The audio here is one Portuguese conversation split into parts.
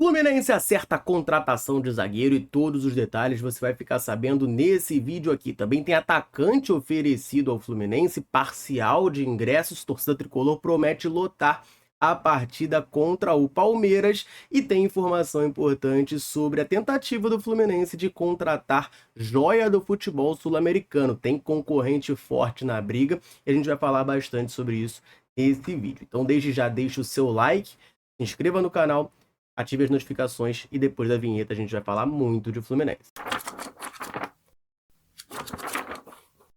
Fluminense acerta a contratação de zagueiro e todos os detalhes você vai ficar sabendo nesse vídeo aqui. Também tem atacante oferecido ao Fluminense, parcial de ingressos, torcida tricolor promete lotar a partida contra o Palmeiras e tem informação importante sobre a tentativa do Fluminense de contratar joia do futebol sul-americano. Tem concorrente forte na briga e a gente vai falar bastante sobre isso nesse vídeo. Então desde já deixa o seu like, se inscreva no canal, ative as notificações e depois da vinheta a gente vai falar muito de Fluminense.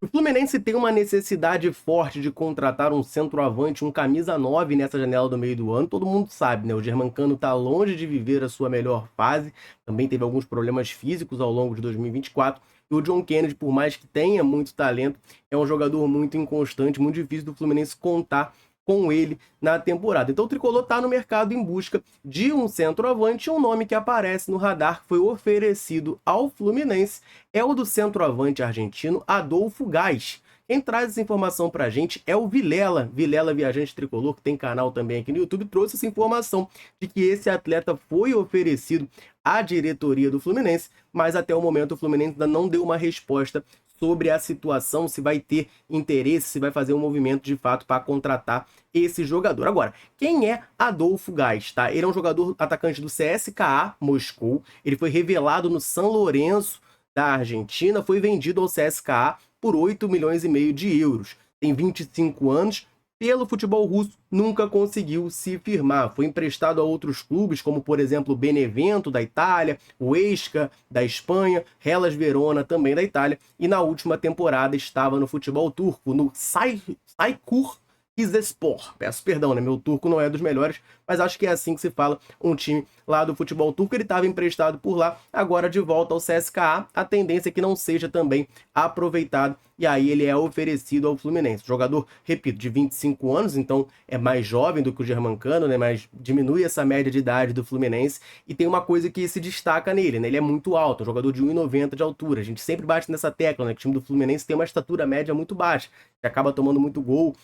O Fluminense tem uma necessidade forte de contratar um centroavante, um camisa 9 nessa janela do meio do ano. Todo mundo sabe, né? O Germancano está longe de viver a sua melhor fase. Também teve alguns problemas físicos ao longo de 2024. E o John Kennedy, por mais que tenha muito talento, é um jogador muito inconstante, muito difícil do Fluminense contar com ele na temporada. Então o Tricolor está no mercado em busca de um centroavante. Um nome que aparece no radar, que foi oferecido ao Fluminense, é o do centroavante argentino Adolfo Gás. Quem traz essa informação pra gente é o Vilela, Viajante Tricolor, que tem canal também aqui no YouTube, trouxe essa informação de que esse atleta foi oferecido à diretoria do Fluminense, mas até o momento o Fluminense ainda não deu uma resposta sobre a situação, se vai ter interesse, se vai fazer um movimento de fato para contratar esse jogador. Agora, quem é Adolfo Gás, tá? Ele é um jogador atacante do CSKA Moscou, ele foi revelado no São Lourenço da Argentina, foi vendido ao CSKA por 8,5 milhões de euros. Tem 25 anos, pelo futebol russo, nunca conseguiu se firmar. Foi emprestado a outros clubes, como por exemplo o Benevento da Itália, o Huesca da Espanha, Hellas Verona também da Itália, e na última temporada estava no futebol turco, no Çaykur Rizespor. Peço perdão, né? Meu turco não é dos melhores, mas acho que é assim que se fala um time lá do futebol turco. Ele estava emprestado por lá, agora de volta ao CSKA. A tendência é que não seja também aproveitado, e aí ele é oferecido ao Fluminense. Jogador, repito, de 25 anos, então é mais jovem do que o Germancano, né? Mas diminui essa média de idade do Fluminense. E tem uma coisa que se destaca nele, né? Ele é muito alto, um jogador de 1,90 de altura. A gente sempre bate nessa tecla, né? Que o time do Fluminense tem uma estatura média muito baixa, que acaba tomando muito gol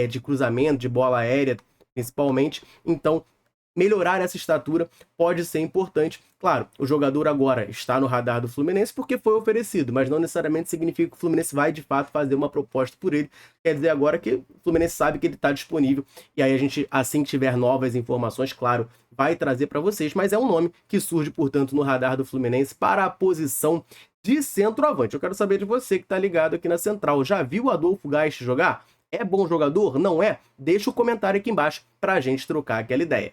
de cruzamento, de bola aérea, principalmente. Então, melhorar essa estatura pode ser importante. Claro, o jogador agora está no radar do Fluminense porque foi oferecido, mas não necessariamente significa que o Fluminense vai de fato fazer uma proposta por ele. Quer dizer agora que o Fluminense sabe que ele está disponível, e aí a gente, assim que tiver novas informações, claro, vai trazer para vocês, mas é um nome que surge, portanto, no radar do Fluminense para a posição de centroavante. Eu quero saber de você que está ligado aqui na Central. Já viu o Adolfo Gás jogar? É bom jogador? Não é? Deixa o comentário aqui embaixo para a gente trocar aquela ideia.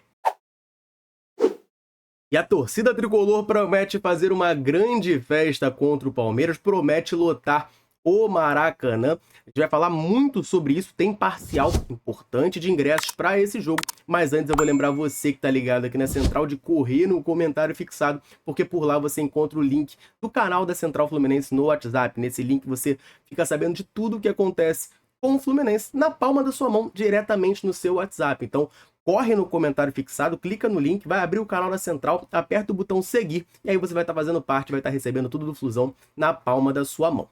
E a torcida tricolor promete fazer uma grande festa contra o Palmeiras, promete lotar o Maracanã. A gente vai falar muito sobre isso, tem parcial importante de ingressos para esse jogo. Mas antes eu vou lembrar você que está ligado aqui na Central de correr no comentário fixado, porque por lá você encontra o link do canal da Central Fluminense no WhatsApp. Nesse link você fica sabendo de tudo o que acontece com o Fluminense na palma da sua mão, diretamente no seu WhatsApp. Então, corre no comentário fixado, clica no link, vai abrir o canal da Central, aperta o botão seguir, e aí você vai estar fazendo parte, vai estar recebendo tudo do Flusão na palma da sua mão.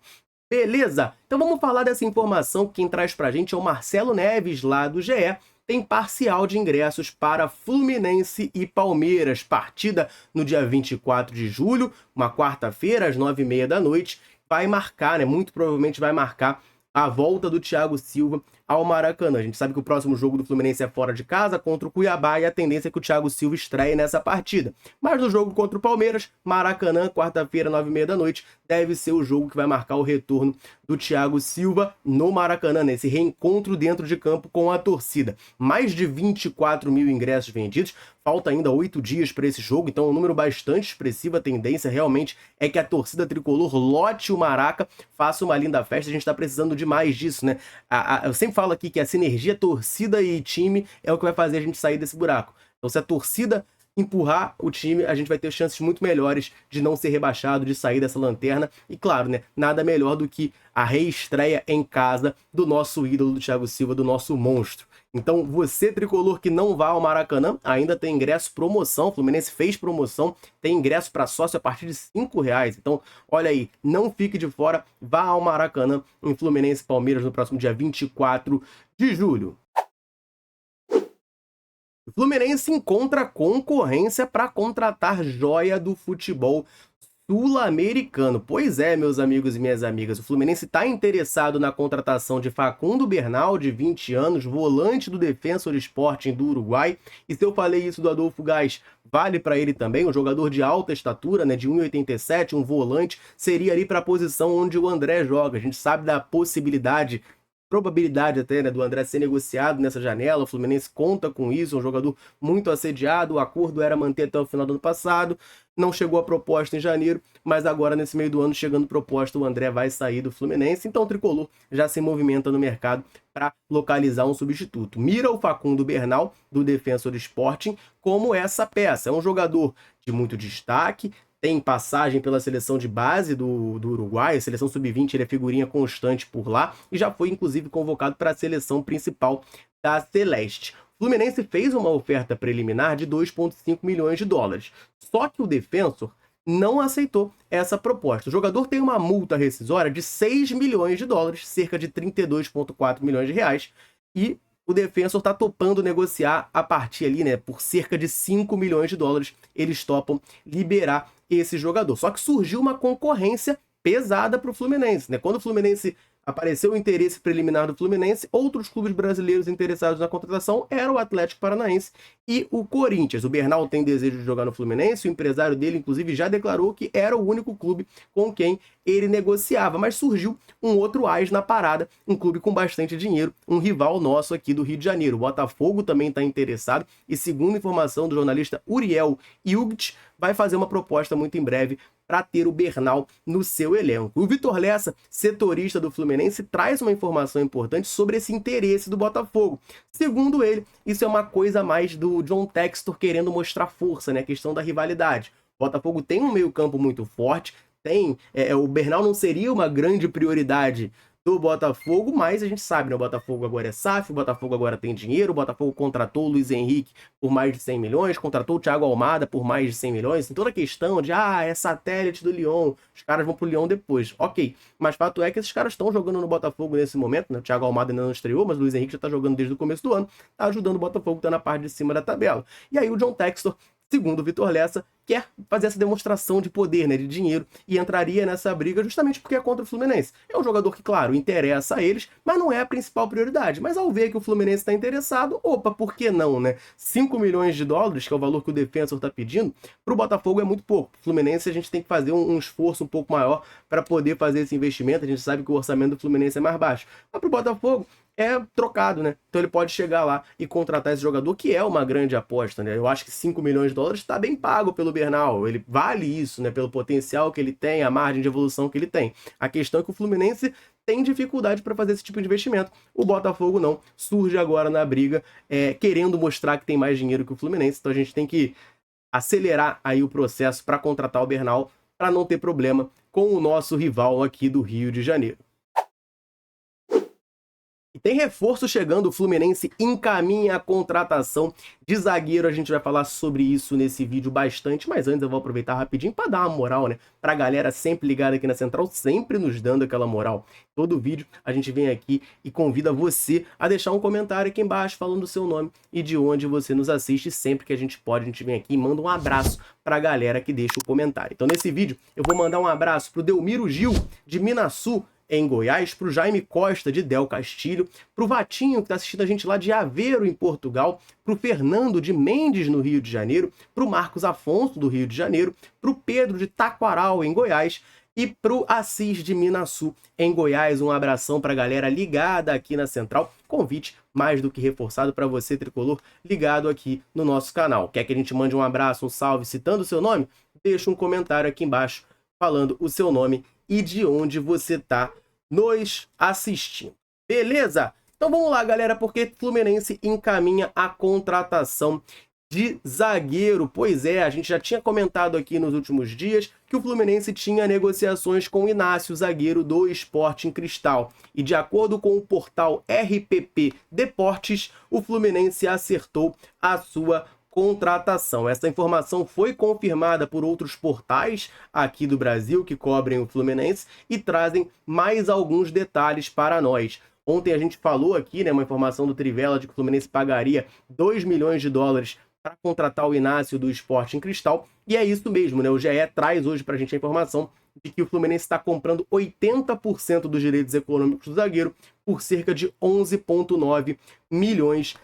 Beleza? Então vamos falar dessa informação. Quem traz pra gente é o Marcelo Neves, lá do GE. Tem parcial de ingressos para Fluminense e Palmeiras. Partida no dia 24 de julho, uma quarta-feira, às 9h30 da noite. Vai marcar, né? Muito provavelmente vai marcar a volta do Thiago Silva ao Maracanã. A gente sabe que o próximo jogo do Fluminense é fora de casa, contra o Cuiabá, e a tendência é que o Thiago Silva estreie nessa partida. Mas no jogo contra o Palmeiras, Maracanã, quarta-feira, 9h30 da noite, deve ser o jogo que vai marcar o retorno do Thiago Silva no Maracanã, nesse reencontro dentro de campo com a torcida. Mais de 24 mil ingressos vendidos, falta ainda 8 dias para esse jogo, então é um número bastante expressivo. A tendência realmente é que a torcida tricolor lote o Maraca, faça uma linda festa. A gente está precisando de mais disso, né? Eu sempre falo aqui que a sinergia torcida e time é o que vai fazer a gente sair desse buraco. Então, se a torcida empurrar o time, a gente vai ter chances muito melhores de não ser rebaixado, de sair dessa lanterna. E claro, né, nada melhor do que a reestreia em casa do nosso ídolo, do Thiago Silva, do nosso monstro. Então, você tricolor que não vá ao Maracanã, ainda tem ingresso promoção. O Fluminense fez promoção, tem ingresso para sócio a partir de R$5. Então, olha aí, não fique de fora, vá ao Maracanã em Fluminense e Palmeiras no próximo dia 24 de julho. O Fluminense encontra concorrência para contratar joia do futebol sul-americano. Pois é, meus amigos e minhas amigas, o Fluminense está interessado na contratação de Facundo Bernal, de 20 anos, volante do Defensor Sporting do Uruguai. E se eu falei isso do Adolfo Gás, vale para ele também, um jogador de alta estatura, né, de 1,87, um volante, seria ali para a posição onde o André joga. A gente sabe da possibilidade, probabilidade até, né, do André ser negociado nessa janela. O Fluminense conta com isso, um jogador muito assediado. O acordo era manter até o final do ano passado, não chegou a proposta em janeiro, mas agora nesse meio do ano, chegando proposta, o André vai sair do Fluminense. Então o Tricolor já se movimenta no mercado para localizar um substituto. Mira o Facundo Bernal, do Defensor Sporting, como essa peça. É um jogador de muito destaque, tem passagem pela seleção de base do Uruguai, a seleção sub-20, ele é figurinha constante por lá e já foi inclusive convocado para a seleção principal da Celeste. O Fluminense fez uma oferta preliminar de 2,5 milhões de dólares, só que o Defensor não aceitou essa proposta. O jogador tem uma multa rescisória de 6 milhões de dólares, cerca de 32,4 milhões de reais, e o Defensor está topando negociar a partir ali, né, por cerca de 5 milhões de dólares, eles topam liberar esse jogador. Só que surgiu uma concorrência pesada para o Fluminense, né? Quando o Fluminense apareceu o interesse preliminar do Fluminense, outros clubes brasileiros interessados na contratação eram o Atlético Paranaense e o Corinthians. O Bernal tem desejo de jogar no Fluminense, o empresário dele, inclusive, já declarou que era o único clube com quem ele negociava, mas surgiu um outro AS na parada, um clube com bastante dinheiro, um rival nosso aqui do Rio de Janeiro. O Botafogo também está interessado e, segundo informação do jornalista Uriel Ilgt, vai fazer uma proposta muito em breve para ter o Bernal no seu elenco. O Vitor Lessa, setorista do Fluminense, traz uma informação importante sobre esse interesse do Botafogo. Segundo ele, isso é uma coisa a mais do John Textor querendo mostrar força, né? A questão da rivalidade. O Botafogo tem um meio-campo muito forte, o Bernal não seria uma grande prioridade do Botafogo, mas a gente sabe, né? O Botafogo agora é SAF, o Botafogo agora tem dinheiro, o Botafogo contratou o Luiz Henrique por mais de 100 milhões, contratou o Thiago Almada por mais de 100 milhões, tem toda a questão de, é satélite do Lyon, os caras vão pro Lyon depois, ok, mas fato é que esses caras estão jogando no Botafogo nesse momento, né? O Thiago Almada ainda não estreou, mas o Luiz Henrique já tá jogando desde o começo do ano, tá ajudando o Botafogo, tá na parte de cima da tabela. E aí o John Textor, segundo o Vitor Lessa, quer fazer essa demonstração de poder, né, de dinheiro, e entraria nessa briga justamente porque é contra o Fluminense. É um jogador que, claro, interessa a eles, mas não é a principal prioridade. Mas ao ver que o Fluminense está interessado, opa, por que não, né? 5 milhões de dólares, que é o valor que o Defensor está pedindo, para o Botafogo é muito pouco. O Fluminense a gente tem que fazer um esforço um pouco maior para poder fazer esse investimento. A gente sabe que o orçamento do Fluminense é mais baixo. Mas para o Botafogo é trocado, né? Então ele pode chegar lá e contratar esse jogador, que é uma grande aposta, né? Eu acho que 5 milhões de dólares está bem pago pelo Bernal. Ele vale isso, né? Pelo potencial que ele tem, a margem de evolução que ele tem. A questão é que o Fluminense tem dificuldade para fazer esse tipo de investimento. O Botafogo não. Surge agora na briga, querendo mostrar que tem mais dinheiro que o Fluminense. Então a gente tem que acelerar aí o processo para contratar o Bernal, para não ter problema com o nosso rival aqui do Rio de Janeiro. Tem reforço chegando, o Fluminense encaminha a contratação de zagueiro. A gente vai falar sobre isso nesse vídeo bastante, mas antes eu vou aproveitar rapidinho para dar uma moral, né? Pra galera sempre ligada aqui na Central, sempre nos dando aquela moral. Todo vídeo a gente vem aqui e convida você a deixar um comentário aqui embaixo falando o seu nome e de onde você nos assiste. Sempre que a gente pode, a gente vem aqui e manda um abraço pra galera que deixa o comentário. Então nesse vídeo eu vou mandar um abraço pro Delmiro Gil, de Minasul, em Goiás, para o Jaime Costa, de Del Castilho, para o Vatinho, que está assistindo a gente lá de Aveiro, em Portugal, para o Fernando de Mendes, no Rio de Janeiro, para o Marcos Afonso, do Rio de Janeiro, para o Pedro de Taquaral, em Goiás, e para o Assis de Minasul, em Goiás. Um abração para a galera ligada aqui na Central. Convite mais do que reforçado para você, tricolor, ligado aqui no nosso canal. Quer que a gente mande um abraço, um salve, citando o seu nome? Deixa um comentário aqui embaixo falando o seu nome e de onde você está nos assistindo. Beleza? Então vamos lá, galera, porque Fluminense encaminha a contratação de zagueiro. Pois é, a gente já tinha comentado aqui nos últimos dias que o Fluminense tinha negociações com o Inácio, zagueiro do Sporting Cristal. E de acordo com o portal RPP Deportes, o Fluminense acertou a sua contratação. Essa informação foi confirmada por outros portais aqui do Brasil que cobrem o Fluminense e trazem mais alguns detalhes para nós. Ontem a gente falou aqui, né, uma informação do Trivela de que o Fluminense pagaria 2 milhões de dólares para contratar o Inácio do Sporting Cristal, e é isso mesmo, né? O GE traz hoje para a gente a informação de que o Fluminense está comprando 80% dos direitos econômicos do zagueiro por cerca de 11,9 milhões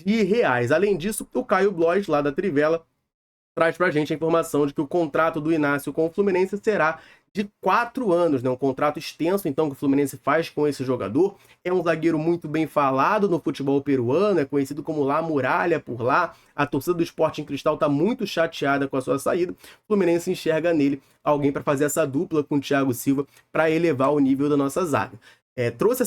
de reais. Além disso, o Caio Blois, lá da Trivela, traz pra gente a informação de que o contrato do Inácio com o Fluminense será de 4 anos, né? Um contrato extenso, então, que o Fluminense faz com esse jogador. É um zagueiro muito bem falado no futebol peruano, é conhecido como La Muralha por lá. A torcida do Sporting Cristal está muito chateada com a sua saída. O Fluminense enxerga nele alguém para fazer essa dupla com o Thiago Silva para elevar o nível da nossa zaga. Trouxe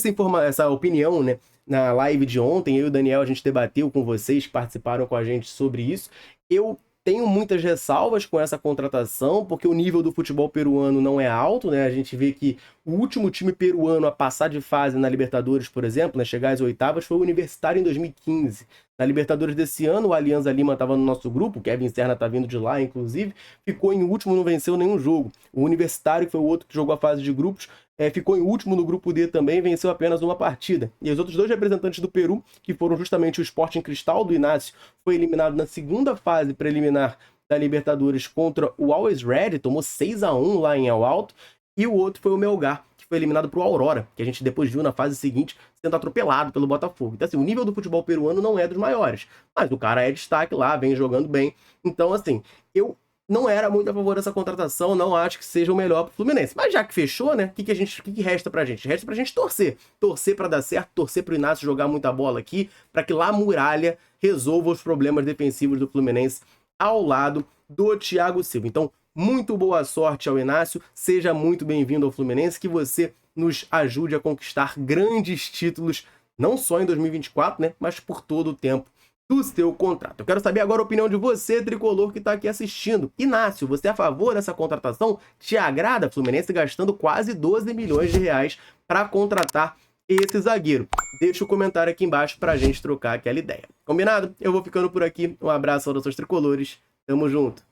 essa opinião, né, na live de ontem. Eu e o Daniel, a gente debateu com vocês que participaram com a gente sobre isso. Eu tenho muitas ressalvas com essa contratação, porque o nível do futebol peruano não é alto, né? A gente vê que o último time peruano a passar de fase na Libertadores, por exemplo, né, chegar às oitavas, foi o Universitário em 2015. Na Libertadores desse ano, o Alianza Lima estava no nosso grupo, o Kevin Serna está vindo de lá, inclusive, ficou em último, não venceu nenhum jogo. O Universitário, que foi o outro que jogou a fase de grupos, ficou em último no grupo D também, venceu apenas uma partida. E os outros dois representantes do Peru, que foram justamente o Sporting Cristal do Inácio, foi eliminado na segunda fase preliminar da Libertadores contra o Always Red, tomou 6-1 lá em El Alto, e o outro foi o Melgar, que foi eliminado para o Aurora, que a gente depois viu na fase seguinte sendo atropelado pelo Botafogo. Então, assim, o nível do futebol peruano não é dos maiores, mas o cara é destaque lá, vem jogando bem. Então, assim, eu não era muito a favor dessa contratação, não acho que seja o melhor pro Fluminense. Mas já que fechou, né? O que resta pra gente? Resta pra gente torcer. Torcer pra dar certo, torcer pro Inácio jogar muita bola aqui, pra que lá a Muralha resolva os problemas defensivos do Fluminense ao lado do Thiago Silva. Então, muito boa sorte ao Inácio, seja muito bem-vindo ao Fluminense, que você nos ajude a conquistar grandes títulos, não só em 2024, né? Mas por todo o tempo do seu contrato. Eu quero saber agora a opinião de você, tricolor, que está aqui assistindo. Inácio, você é a favor dessa contratação? Te agrada? Fluminense gastando quase 12 milhões de reais para contratar esse zagueiro. Deixa o comentário aqui embaixo para a gente trocar aquela ideia. Combinado? Eu vou ficando por aqui. Um abraço aos nossos tricolores. Tamo junto.